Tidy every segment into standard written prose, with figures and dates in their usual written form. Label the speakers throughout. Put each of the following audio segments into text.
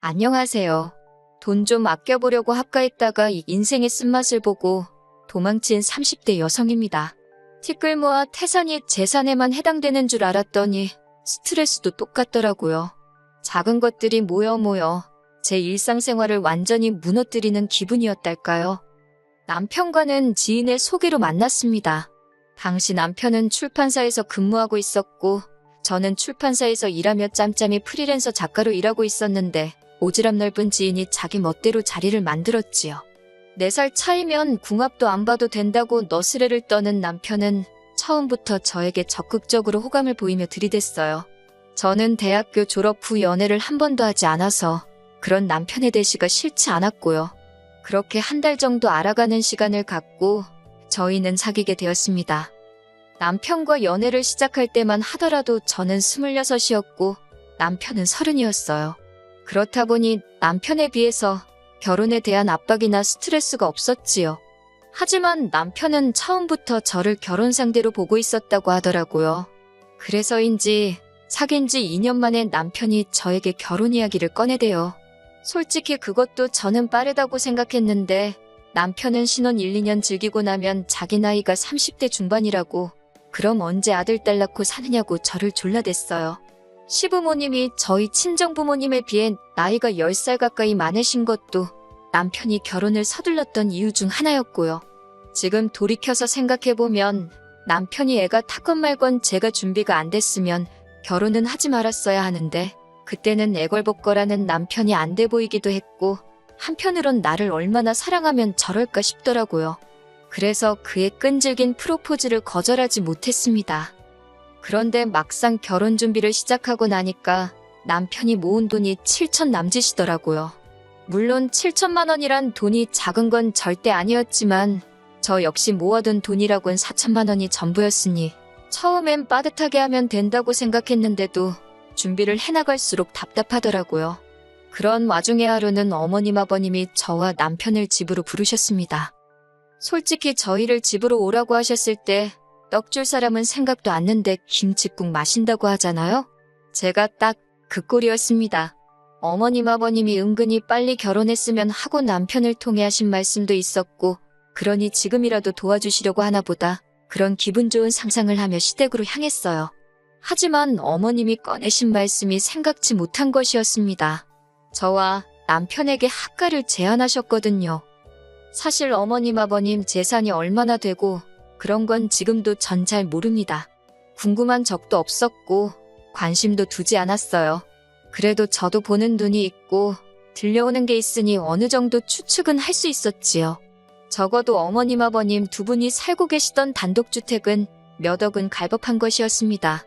Speaker 1: 안녕하세요. 돈 좀 아껴보려고 합가했다가 이 인생의 쓴맛을 보고 도망친 30대 여성입니다. 티끌모아 태산이 재산에만 해당되는 줄 알았더니 스트레스도 똑같더라고요. 작은 것들이 모여 제 일상생활을 완전히 무너뜨리는 기분이었달까요. 남편과는 지인의 소개로 만났습니다. 당시 남편은 출판사에서 근무하고 있었고 저는 출판사에서 일하며 짬짬이 프리랜서 작가로 일하고 있었는데 오지랖 넓은 지인이 자기 멋대로 자리를 만들었지요. 4살 차이면 궁합도 안 봐도 된다고 너스레를 떠는 남편은 처음부터 저에게 적극적으로 호감을 보이며 들이댔어요. 저는 대학교 졸업 후 연애를 한 번도 하지 않아서 그런 남편의 대시가 싫지 않았고요. 그렇게 한 달 정도 알아가는 시간을 갖고 저희는 사귀게 되었습니다. 남편과 연애를 시작할 때만 하더라도 저는 26이었고 남편은 30이었어요. 그렇다 보니 남편에 비해서 결혼에 대한 압박이나 스트레스가 없었지요. 하지만 남편은 처음부터 저를 결혼 상대로 보고 있었다고 하더라고요. 그래서인지 사귄 지 2년 만에 남편이 저에게 결혼 이야기를 꺼내대요. 솔직히 그것도 저는 빠르다고 생각했는데 남편은 신혼 1, 2년 즐기고 나면 자기 나이가 30대 중반이라고 그럼 언제 아들 딸 낳고 사느냐고 저를 졸라댔어요. 시부모님이 저희 친정부모님에 비해 나이가 10살 가까이 많으신 것도 남편이 결혼을 서둘렀던 이유 중 하나였고요. 지금 돌이켜서 생각해보면 남편이 애가 탔건 말건 제가 준비가 안 됐으면 결혼은 하지 말았어야 하는데 그때는 애걸복걸하는 남편이 안 돼 보이기도 했고 한편으론 나를 얼마나 사랑하면 저럴까 싶더라고요. 그래서 그의 끈질긴 프로포즈를 거절하지 못했습니다. 그런데 막상 결혼 준비를 시작하고 나니까 남편이 모은 돈이 7천 남짓이더라고요. 물론 7천만 원이란 돈이 작은 건 절대 아니었지만 저 역시 모아둔 돈이라곤 4천만 원이 전부였으니 처음엔 빠듯하게 하면 된다고 생각했는데도 준비를 해나갈수록 답답하더라고요. 그런 와중에 하루는 어머님 아버님이 저와 남편을 집으로 부르셨습니다. 솔직히 저희를 집으로 오라고 하셨을 때 떡 줄 사람은 생각도 않는데 김칫국 마신다고 하잖아요? 제가 딱 그 꼴이었습니다. 어머님 아버님이 은근히 빨리 결혼했으면 하고 남편을 통해 하신 말씀도 있었고 그러니 지금이라도 도와주시려고 하나 보다 그런 기분 좋은 상상을 하며 시댁으로 향했어요. 하지만 어머님이 꺼내신 말씀이 생각지 못한 것이었습니다. 저와 남편에게 합가를 제안하셨거든요. 사실 어머님 아버님 재산이 얼마나 되고 그런 건 지금도 전 잘 모릅니다. 궁금한 적도 없었고 관심도 두지 않았어요. 그래도 저도 보는 눈이 있고 들려오는 게 있으니 어느 정도 추측은 할 수 있었지요. 적어도 어머님 아버님 두 분이 살고 계시던 단독주택은 몇 억은 갈법한 것이었습니다.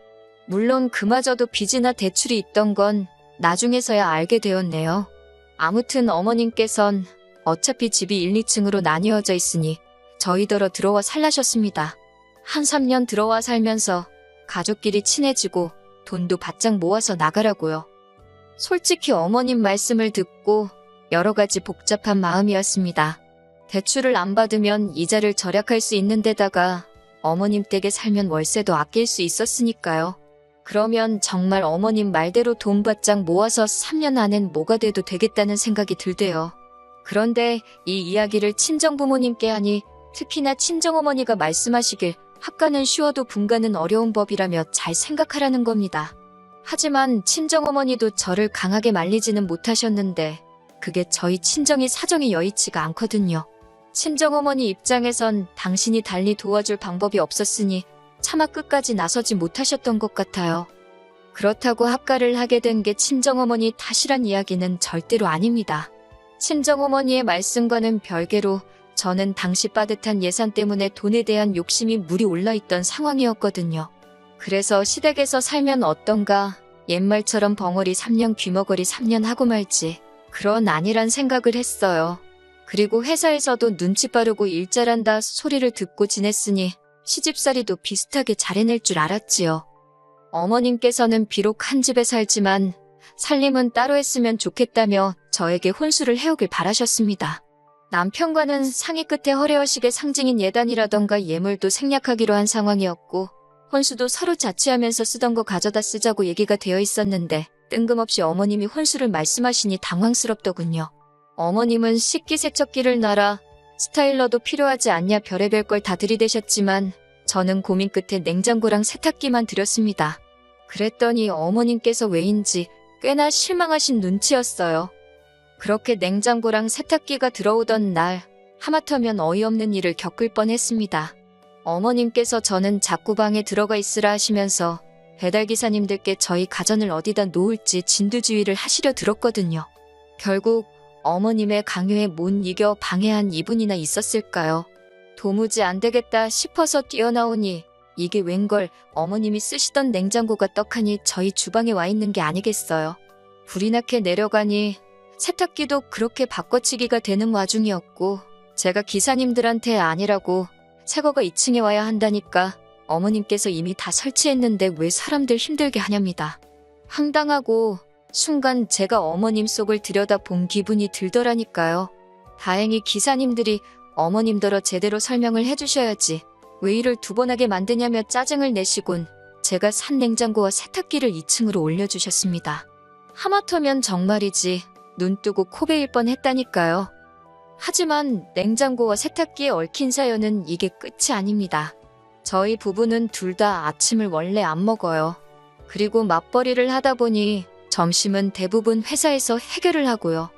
Speaker 1: 물론 그마저도 빚이나 대출이 있던 건 나중에서야 알게 되었네요. 아무튼 어머님께선 어차피 집이 1, 2층으로 나뉘어져 있으니 저희더러 들어와 살라셨습니다. 한 3년 들어와 살면서 가족끼리 친해지고 돈도 바짝 모아서 나가라고요. 솔직히 어머님 말씀을 듣고 여러 가지 복잡한 마음이었습니다. 대출을 안 받으면 이자를 절약할 수 있는 데다가 어머님 댁에 살면 월세도 아낄 수 있었으니까요. 그러면 정말 어머님 말대로 돈 바짝 모아서 3년 안엔 뭐가 돼도 되겠다는 생각이 들대요. 그런데 이 이야기를 친정부모님께 하니 특히나 친정어머니가 말씀하시길 합가는 쉬워도 분가는 어려운 법이라며 잘 생각하라는 겁니다. 하지만 친정어머니도 저를 강하게 말리지는 못하셨는데 그게 저희 친정의 사정이 여의치가 않거든요. 친정어머니 입장에선 당신이 달리 도와줄 방법이 없었으니 차마 끝까지 나서지 못하셨던 것 같아요. 그렇다고 합가를 하게 된 게 친정어머니 탓이란 이야기는 절대로 아닙니다. 친정어머니의 말씀과는 별개로 저는 당시 빠듯한 예산 때문에 돈에 대한 욕심이 물이 올라있던 상황이었거든요. 그래서 시댁에서 살면 어떤가, 옛말처럼 벙어리 3년 귀머거리 3년 하고 말지 그런 아니란 생각을 했어요. 그리고 회사에서도 눈치 빠르고 일 잘한다 소리를 듣고 지냈으니 시집살이도 비슷하게 잘 해낼 줄 알았지요. 어머님께서는 비록 한 집에 살지만 살림은 따로 했으면 좋겠다며 저에게 혼수를 해오길 바라셨습니다. 남편과는 상의 끝에 허례허식의 상징인 예단이라던가 예물도 생략하기로 한 상황이었고 혼수도 서로 자취하면서 쓰던 거 가져다 쓰자고 얘기가 되어 있었는데 뜬금없이 어머님이 혼수를 말씀하시니 당황스럽더군요. 어머님은 식기세척기를 놔라, 스타일러도 필요하지 않냐 별의별 걸 다 들이대셨지만 저는 고민 끝에 냉장고랑 세탁기만 드렸습니다. 그랬더니 어머님께서 왜인지 꽤나 실망하신 눈치였어요. 그렇게 냉장고랑 세탁기가 들어오던 날 하마터면 어이없는 일을 겪을 뻔했습니다. 어머님께서 저는 자꾸 방에 들어가 있으라 하시면서 배달기사님들께 저희 가전을 어디다 놓을지 진두지휘를 하시려 들었거든요. 결국 어머님의 강요에 못 이겨 방해한 이분이나 있었을까요? 도무지 안 되겠다 싶어서 뛰어나오니 이게 웬걸 어머님이 쓰시던 냉장고가 떡하니 저희 주방에 와 있는 게 아니겠어요. 불이 나게 내려가니 세탁기도 그렇게 바꿔치기가 되는 와중이었고 제가 기사님들한테 아니라고 새거가 2층에 와야 한다니까 어머님께서 이미 다 설치했는데 왜 사람들 힘들게 하냐입니다. 황당하고 순간 제가 어머님 속을 들여다본 기분이 들더라니까요. 다행히 기사님들이 어머님더러 제대로 설명을 해주셔야지 왜 일을 두 번 하게 만드냐며 짜증을 내시곤 제가 산 냉장고와 세탁기를 2층으로 올려주셨습니다. 하마터면 정말이지 눈 뜨고 코 베일 뻔했다니까요. 하지만 냉장고와 세탁기에 얽힌 사연은 이게 끝이 아닙니다. 저희 부부는 둘 다 아침을 원래 안 먹어요. 그리고 맞벌이를 하다 보니 점심은 대부분 회사에서 해결을 하고요.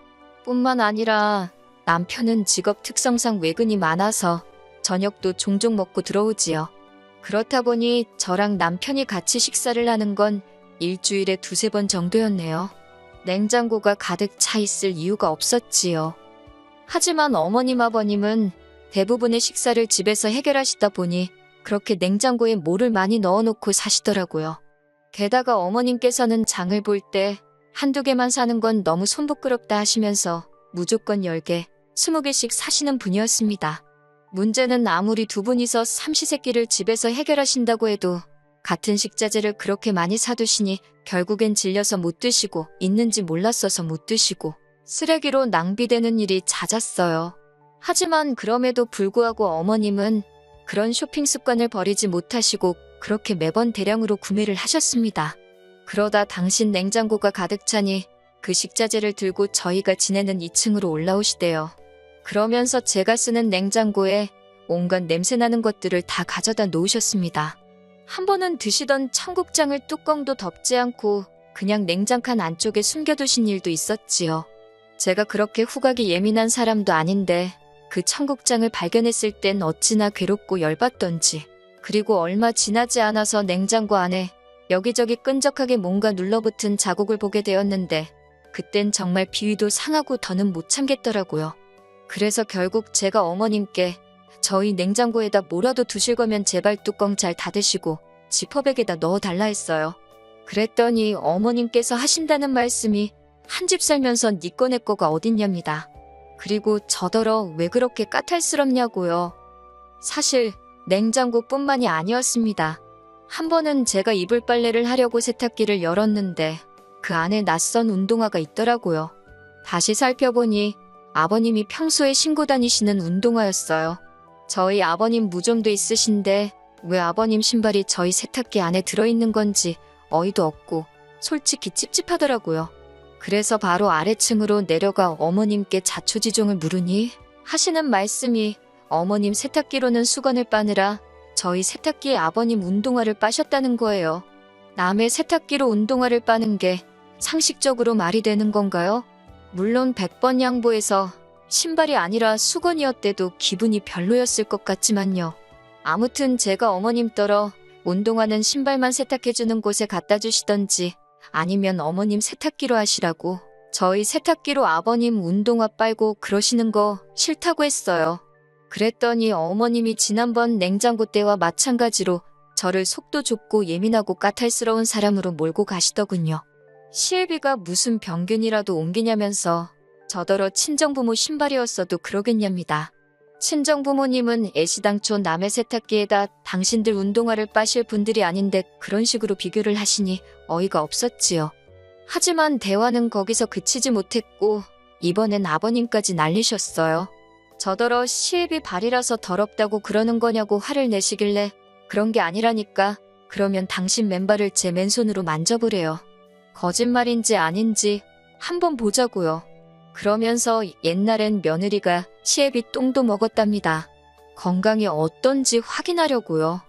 Speaker 1: 뿐만 아니라 남편은 직업 특성상 외근이 많아서 저녁도 종종 먹고 들어오지요. 그렇다 보니 저랑 남편이 같이 식사를 하는 건 일주일에 2-3번 정도였네요. 냉장고가 가득 차 있을 이유가 없었지요. 하지만 어머님 아버님은 대부분의 식사를 집에서 해결하시다 보니 그렇게 냉장고에 뭐를 많이 넣어놓고 사시더라고요. 게다가 어머님께서는 장을 볼 때 한두 개만 사는 건 너무 손부끄럽다 하시면서 무조건 10개, 20개씩 사시는 분이었습니다. 문제는 아무리 두 분이서 삼시세끼를 집에서 해결하신다고 해도 같은 식자재를 그렇게 많이 사두시니 결국엔 질려서 못 드시고 있는지 몰랐어서 못 드시고 쓰레기로 낭비되는 일이 잦았어요. 하지만 그럼에도 불구하고 어머님은 그런 쇼핑 습관을 버리지 못하시고 그렇게 매번 대량으로 구매를 하셨습니다. 그러다 당신 냉장고가 가득 차니 그 식자재를 들고 저희가 지내는 2층으로 올라오시대요. 그러면서 제가 쓰는 냉장고에 온갖 냄새나는 것들을 다 가져다 놓으셨습니다. 한 번은 드시던 청국장을 뚜껑도 덮지 않고 그냥 냉장칸 안쪽에 숨겨두신 일도 있었지요. 제가 그렇게 후각이 예민한 사람도 아닌데 그 청국장을 발견했을 땐 어찌나 괴롭고 열받던지. 그리고 얼마 지나지 않아서 냉장고 안에 여기저기 끈적하게 뭔가 눌러붙은 자국을 보게 되었는데 그땐 정말 비위도 상하고 더는 못 참겠더라고요. 그래서 결국 제가 어머님께 저희 냉장고에다 뭐라도 두실 거면 제발 뚜껑 잘 닫으시고 지퍼백에다 넣어달라 했어요. 그랬더니 어머님께서 하신다는 말씀이 한 집 살면서 니 거 내 거가 어딨냐입니다. 그리고 저더러 왜 그렇게 까탈스럽냐고요. 사실 냉장고뿐만이 아니었습니다. 한 번은 제가 이불 빨래를 하려고 세탁기를 열었는데 그 안에 낯선 운동화가 있더라고요. 다시 살펴보니 아버님이 평소에 신고 다니시는 운동화였어요. 저희 아버님 무좀도 있으신데 왜 아버님 신발이 저희 세탁기 안에 들어있는 건지 어이도 없고 솔직히 찝찝하더라고요. 그래서 바로 아래층으로 내려가 어머님께 자초지종을 물으니 하시는 말씀이 어머님 세탁기로는 수건을 빠느라 저희 세탁기에 아버님 운동화를 빠셨다는 거예요. 남의 세탁기로 운동화를 빠는 게 상식적으로 말이 되는 건가요? 물론 100번 양보해서 신발이 아니라 수건이었대도 기분이 별로였을 것 같지만요. 아무튼 제가 어머님더러 운동화는 신발만 세탁해주는 곳에 갖다 주시던지 아니면 어머님 세탁기로 하시라고 저희 세탁기로 아버님 운동화 빨고 그러시는 거 싫다고 했어요. 그랬더니 어머님이 지난번 냉장고 때와 마찬가지로 저를 속도 좁고 예민하고 까탈스러운 사람으로 몰고 가시더군요. 시애비가 무슨 병균이라도 옮기냐면서 저더러 친정부모 신발이었어도 그러겠냐입니다. 친정부모님은 애시당초 남의 세탁기에다 당신들 운동화를 빠실 분들이 아닌데 그런 식으로 비교를 하시니 어이가 없었지요. 하지만 대화는 거기서 그치지 못했고 이번엔 아버님까지 난리셨어요. 저더러 시애비 발이라서 더럽다고 그러는 거냐고 화를 내시길래 그런 게 아니라니까 그러면 당신 맨발을 제 맨손으로 만져보래요. 거짓말인지 아닌지 한번 보자고요. 그러면서 옛날엔 며느리가 시애비 똥도 먹었답니다. 건강이 어떤지 확인하려고요.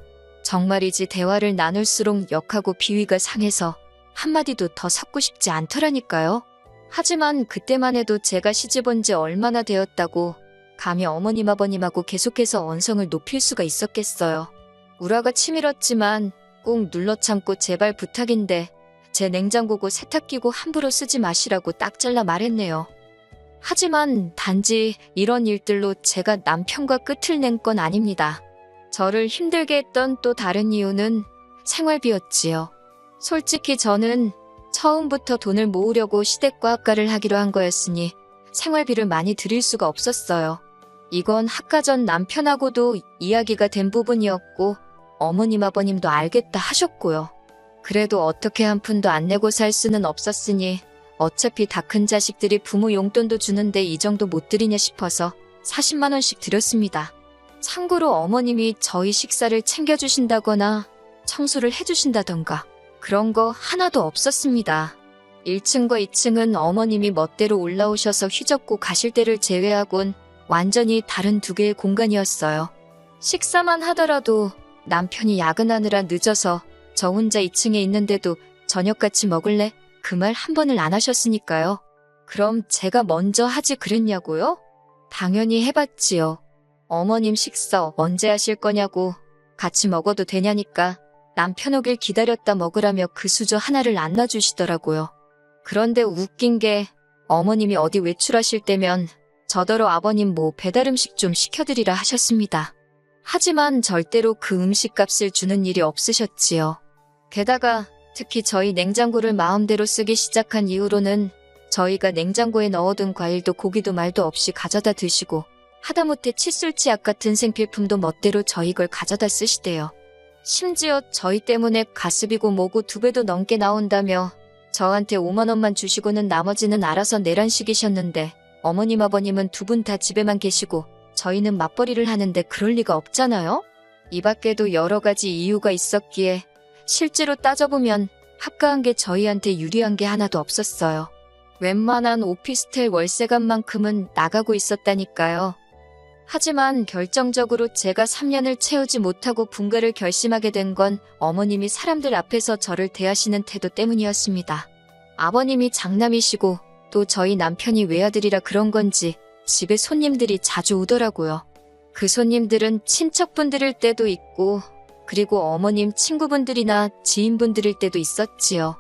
Speaker 1: 정말이지 대화를 나눌수록 역하고 비위가 상해서 한마디도 더 섞고 싶지 않더라니까요. 하지만 그때만 해도 제가 시집온 지 얼마나 되었다고 감히 어머님 아버님하고 계속해서 언성을 높일 수가 있었겠어요. 우라가 치밀었지만 꼭 눌러 참고 제발 부탁인데 제 냉장고고 세탁기고 함부로 쓰지 마시라고 딱 잘라 말했네요. 하지만 단지 이런 일들로 제가 남편과 끝을 낸 건 아닙니다. 저를 힘들게 했던 또 다른 이유는 생활비였지요. 솔직히 저는 처음부터 돈을 모으려고 시댁과 합가를 하기로 한 거였으니 생활비를 많이 드릴 수가 없었어요. 이건 합가 전 남편하고도 이야기가 된 부분이었고 어머님 아버님도 알겠다 하셨고요. 그래도 어떻게 한 푼도 안 내고 살 수는 없었으니 어차피 다 큰 자식들이 부모 용돈도 주는데 이 정도 못 드리냐 싶어서 40만 원씩 드렸습니다. 참고로 어머님이 저희 식사를 챙겨주신다거나 청소를 해주신다던가 그런 거 하나도 없었습니다. 1층과 2층은 어머님이 멋대로 올라오셔서 휘젓고 가실 때를 제외하곤 완전히 다른 두 개의 공간이었어요. 식사만 하더라도 남편이 야근하느라 늦어서 저 혼자 2층에 있는데도 저녁 같이 먹을래? 그 말 한 번을 안 하셨으니까요. 그럼 제가 먼저 하지 그랬냐고요? 당연히 해봤지요. 어머님 식사 언제 하실 거냐고 같이 먹어도 되냐니까 남편 오길 기다렸다 먹으라며 그 수저 하나를 안 놔주시더라고요. 그런데 웃긴 게 어머님이 어디 외출하실 때면 저더러 아버님 뭐 배달음식 좀 시켜드리라 하셨습니다. 하지만 절대로 그 음식값을 주는 일이 없으셨지요. 게다가 특히 저희 냉장고를 마음대로 쓰기 시작한 이후로는 저희가 냉장고에 넣어둔 과일도 고기도 말도 없이 가져다 드시고 하다못해 칫솔치약 같은 생필품도 멋대로 저희 걸 가져다 쓰시대요. 심지어 저희 때문에 가스비고 뭐고 2배도 넘게 나온다며 저한테 5만 원만 주시고는 나머지는 알아서 내란 식이셨는데 어머님 아버님은 두 분 다 집에만 계시고 저희는 맞벌이를 하는데 그럴 리가 없잖아요? 이 밖에도 여러 가지 이유가 있었기에 실제로 따져보면 합가한 게 저희한테 유리한 게 하나도 없었어요. 웬만한 오피스텔 월세값만큼은 나가고 있었다니까요. 하지만 결정적으로 제가 3년을 채우지 못하고 분가를 결심하게 된 건 어머님이 사람들 앞에서 저를 대하시는 태도 때문이었습니다. 아버님이 장남이시고 또 저희 남편이 외아들이라 그런 건지 집에 손님들이 자주 오더라고요. 그 손님들은 친척분들일 때도 있고 그리고 어머님 친구분들이나 지인분들일 때도 있었지요.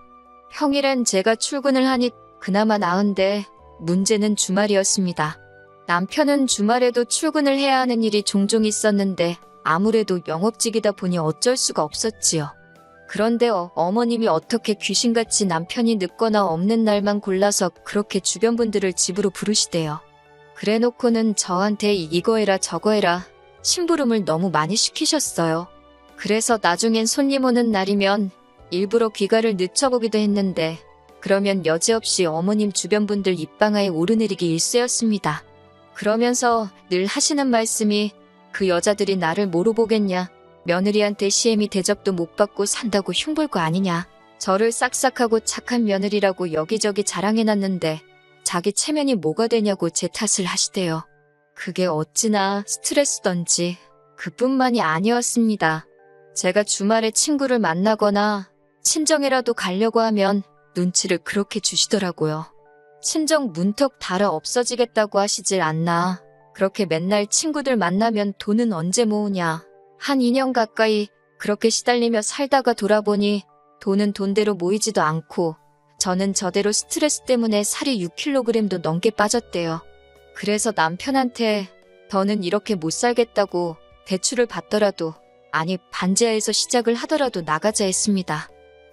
Speaker 1: 평일엔 제가 출근을 하니 그나마 나은데 문제는 주말이었습니다. 남편은 주말에도 출근을 해야 하는 일이 종종 있었는데 아무래도 영업직이다 보니 어쩔 수가 없었지요. 그런데 어머님이 어떻게 귀신같이 남편이 늦거나 없는 날만 골라서 그렇게 주변 분들을 집으로 부르시대요. 그래놓고는 저한테 이거 해라 저거 해라 심부름을 너무 많이 시키셨어요. 그래서 나중엔 손님 오는 날이면 일부러 귀가를 늦춰보기도 했는데 그러면 여지없이 어머님 주변 분들 입방아에 오르내리기 일쑤였습니다. 그러면서 늘 하시는 말씀이 그 여자들이 나를 뭐로 보겠냐. 며느리한테 시애미 대접도 못 받고 산다고 흉볼 거 아니냐. 저를 싹싹하고 착한 며느리라고 여기저기 자랑해놨는데 자기 체면이 뭐가 되냐고 제 탓을 하시대요. 그게 어찌나 스트레스던지 그뿐만이 아니었습니다. 제가 주말에 친구를 만나거나 친정에라도 가려고 하면 눈치를 그렇게 주시더라고요. 친정 문턱 달아 없어지겠다고 하시질 않나. 그렇게 맨날 친구들 만나면 돈은 언제 모으냐. 한 2년 가까이 그렇게 시달리며 살다가 돌아보니 돈은 돈대로 모이지도 않고 저는 저대로 스트레스 때문에 살이 6kg도 넘게 빠졌대요. 그래서 남편한테 더는 이렇게 못 살겠다고 대출을 받더라도 아니 반지하에서 시작을 하더라도 나가자 했습니다.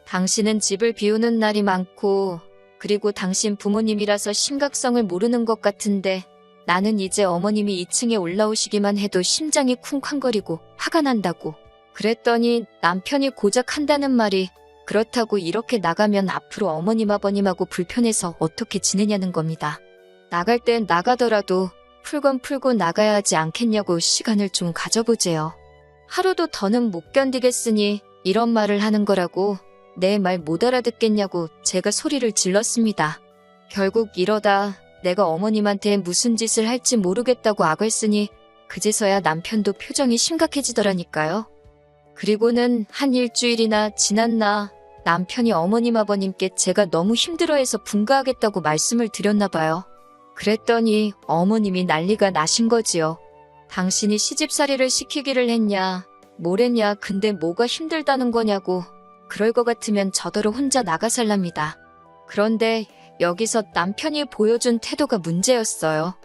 Speaker 1: 당신은 집을 비우는 날이 많고 그리고 당신 부모님이라서 심각성을 모르는 것 같은데 나는 이제 어머님이 2층에 올라오시기만 해도 심장이 쿵쾅거리고 화가 난다고. 그랬더니 남편이 고작 한다는 말이 그렇다고 이렇게 나가면 앞으로 어머님 아버님하고 불편해서 어떻게 지내냐는 겁니다. 나갈 땐 나가더라도 풀건 풀고 나가야 하지 않겠냐고 시간을 좀 가져보재요. 하루도 더는 못 견디겠으니 이런 말을 하는 거라고. 내 말 못 알아듣겠냐고 제가 소리를 질렀습니다. 결국 이러다 내가 어머님한테 무슨 짓을 할지 모르겠다고 악을 쓰니 그제서야 남편도 표정이 심각해지더라니까요. 그리고는 한 일주일이나 지났나 남편이 어머님 아버님께 제가 너무 힘들어해서 분가하겠다고 말씀을 드렸나 봐요. 그랬더니 어머님이 난리가 나신 거지요. 당신이 시집살이를 시키기를 했냐, 뭐랬냐, 근데 뭐가 힘들다는 거냐고. 그럴 것 같으면 저더러 혼자 나가 살랍니다. 그런데 여기서 남편이 보여준 태도가 문제였어요.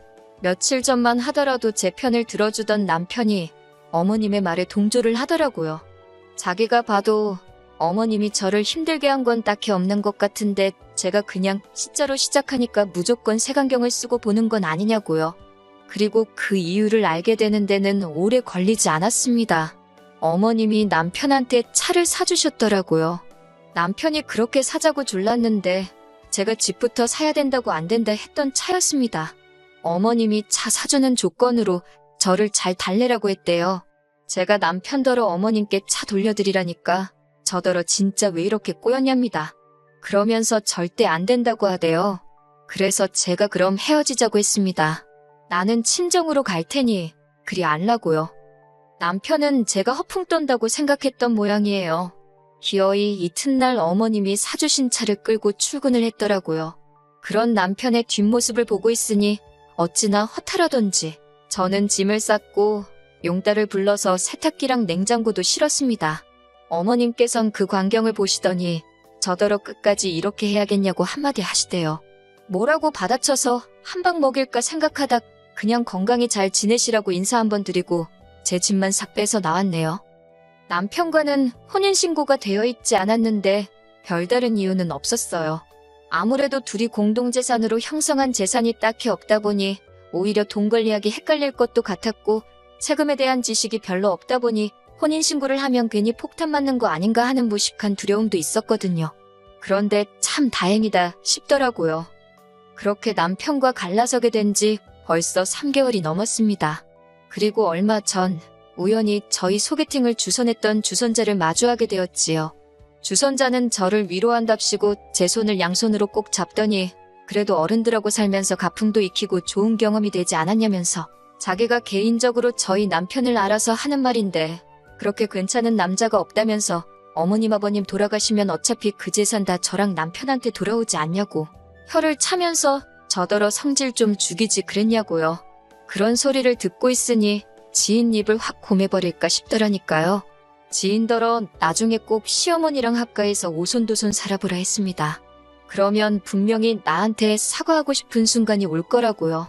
Speaker 1: 며칠 전만 하더라도 제 편을 들어주던 남편이 어머님의 말에 동조를 하더라고요. 자기가 봐도 어머님이 저를 힘들게 한 건 딱히 없는 것 같은데 제가 그냥 시자로 시작하니까 무조건 색안경을 쓰고 보는 건 아니냐고요. 그리고 그 이유를 알게 되는 데는 오래 걸리지 않았습니다. 어머님이 남편한테 차를 사주셨더라고요. 남편이 그렇게 사자고 졸랐는데 제가 집부터 사야 된다고 안 된다 했던 차였습니다. 어머님이 차 사주는 조건으로 저를 잘 달래라고 했대요. 제가 남편더러 어머님께 차 돌려드리라니까 저더러 진짜 왜 이렇게 꼬였냐입니다. 그러면서 절대 안 된다고 하대요. 그래서 제가 그럼 헤어지자고 했습니다. 나는 친정으로 갈 테니 그리 알라고요. 남편은 제가 허풍 떤다고 생각했던 모양이에요. 기어이 이튿날 어머님이 사주신 차를 끌고 출근을 했더라고요. 그런 남편의 뒷모습을 보고 있으니 어찌나 허탈하던지 저는 짐을 쌌고 용달을 불러서 세탁기랑 냉장고도 실었습니다. 어머님께선 그 광경을 보시더니 저더러 끝까지 이렇게 해야겠냐고 한마디 하시대요. 뭐라고 받아쳐서 한 방 먹일까 생각하다 그냥 건강히 잘 지내시라고 인사 한번 드리고 제 짐만 싹 빼서 나왔네요. 남편과는 혼인신고가 되어 있지 않았는데 별다른 이유는 없었어요. 아무래도 둘이 공동재산으로 형성한 재산이 딱히 없다 보니 오히려 돈 관리하기 헷갈릴 것도 같았고 세금에 대한 지식이 별로 없다 보니 혼인신고를 하면 괜히 폭탄 맞는 거 아닌가 하는 무식한 두려움도 있었거든요. 그런데 참 다행이다 싶더라고요. 그렇게 남편과 갈라서게 된 지 벌써 3개월이 넘었습니다. 그리고 얼마 전 우연히 저희 소개팅을 주선했던 주선자를 마주하게 되었지요. 주선자는 저를 위로한답시고 제 손을 양손으로 꼭 잡더니 그래도 어른들하고 살면서 가풍도 익히고 좋은 경험이 되지 않았냐면서 자기가 개인적으로 저희 남편을 알아서 하는 말인데 그렇게 괜찮은 남자가 없다면서 어머님 아버님 돌아가시면 어차피 그 재산 다 저랑 남편한테 돌아오지 않냐고 혀를 차면서 저더러 성질 좀 죽이지 그랬냐고요. 그런 소리를 듣고 있으니 지인 입을 확 고매버릴까 싶더라니까요. 지인더러 나중에 꼭 시어머니랑 합가해서 오손도손 살아보라 했습니다. 그러면 분명히 나한테 사과하고 싶은 순간이 올 거라고요.